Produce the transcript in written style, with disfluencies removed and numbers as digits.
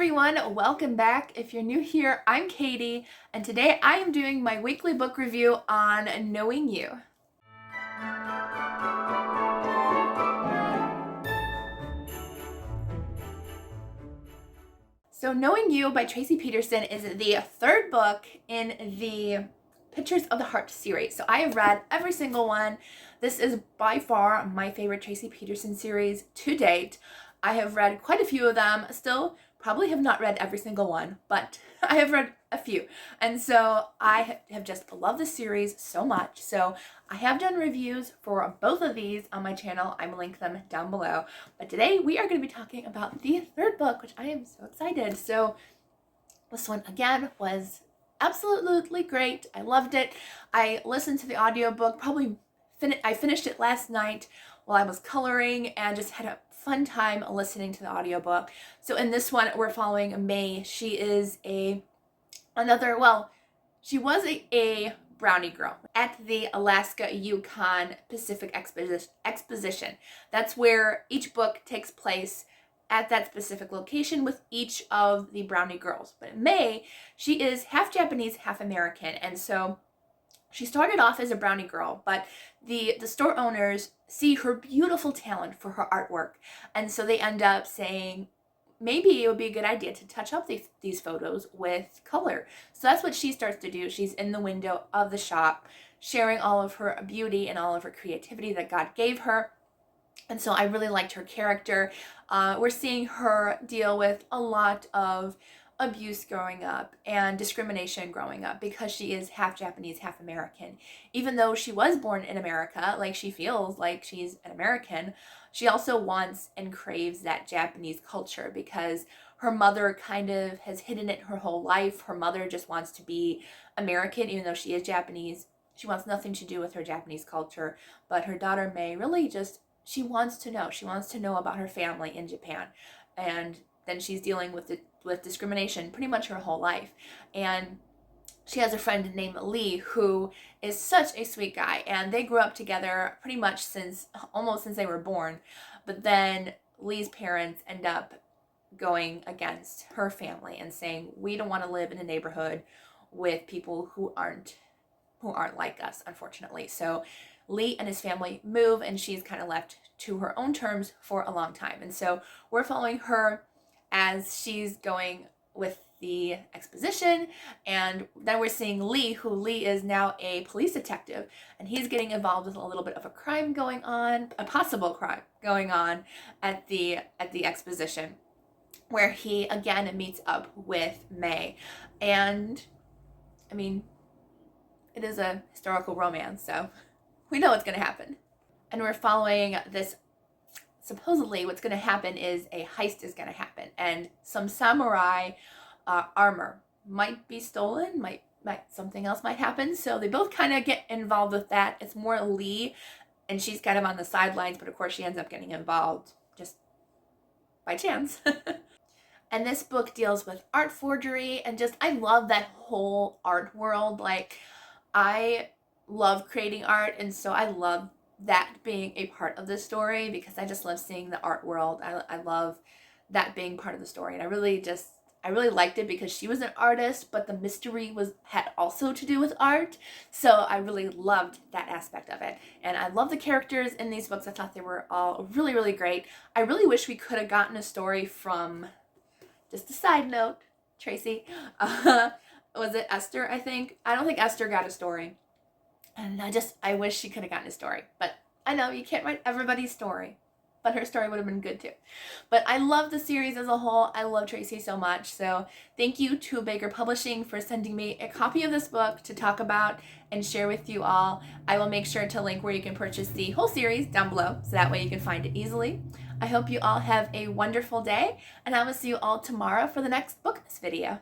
everyone, welcome back. If you're new here, I'm Katie, and today I am doing my weekly book review on Knowing You. So Knowing You by Tracie Peterson is the third book in the Pictures of the Heart series. So I have read every single one. This is by far my favorite Tracie Peterson series to date. I have read quite a few of them. Still probably have not read every single one, but I have read a few. And so I have just loved the series so much. So I have done reviews for both of these on my channel. I will link them down below. But today we are going to be talking about the third book, which I am so excited. So this one again was absolutely great. I loved it. I listened to the audiobook, I finished it last night while I was coloring and just had a fun time listening to the audiobook. So in this one, we're following May. She is she was a brownie girl at the Alaska Yukon Pacific Exposition. That's where each book takes place, at that specific location with each of the brownie girls. But May, she is half Japanese, half American. And so she started off as a brownie girl, but the store owners see her beautiful talent for her artwork. And so they end up saying, maybe it would be a good idea to touch up these photos with color. So that's what she starts to do. She's in the window of the shop, sharing all of her beauty and all of her creativity that God gave her. And so I really liked her character. We're seeing her deal with a lot of abuse growing up and discrimination growing up because she is half Japanese, half American. Even though she was born in America, like she feels like she's an American, she also wants and craves that Japanese culture because her mother kind of has hidden it her whole life. Her mother just wants to be American, even though she is Japanese. She wants nothing to do with her Japanese culture, but her daughter May really she wants to know. She wants to know about her family in Japan. And then she's dealing with discrimination pretty much her whole life. And she has a friend named Lee who is such a sweet guy. And they grew up together pretty much almost since they were born. But then Lee's parents end up going against her family and saying, we don't want to live in a neighborhood with people who aren't like us, unfortunately. So Lee and his family move, and she's kind of left to her own terms for a long time. And so we're following her as she's going with the exposition, and then we're seeing Lee is now a police detective, and he's getting involved with a little bit of a possible crime going on at the exposition, where he again meets up with May. And I mean, it is a historical romance, so we know what's going to happen. And we're following this. Supposedly what's going to happen is a heist is going to happen, and some samurai armor might be stolen, might something else might happen. So they both kind of get involved with that. It's more Lee, and she's kind of on the sidelines, but of course she ends up getting involved just by chance. And this book deals with art forgery, and I love that whole art world. Like, I love creating art, and so I love that being a part of the story because I just love seeing the art world. I love that being part of the story, and I really liked it because she was an artist, but the mystery had also to do with art. So I really loved that aspect of it, and I love the characters in these books. I thought they were all really, really great. I really wish we could have gotten a story from, just a side note, Tracie, was it Esther? I don't think Esther got a story. And I wish she could have gotten a story. But I know you can't write everybody's story. But her story would have been good too. But I love the series as a whole. I love Tracie so much. So thank you to Baker Publishing for sending me a copy of this book to talk about and share with you all. I will make sure to link where you can purchase the whole series down below, so that way you can find it easily. I hope you all have a wonderful day, and I will see you all tomorrow for the next Bookmas video.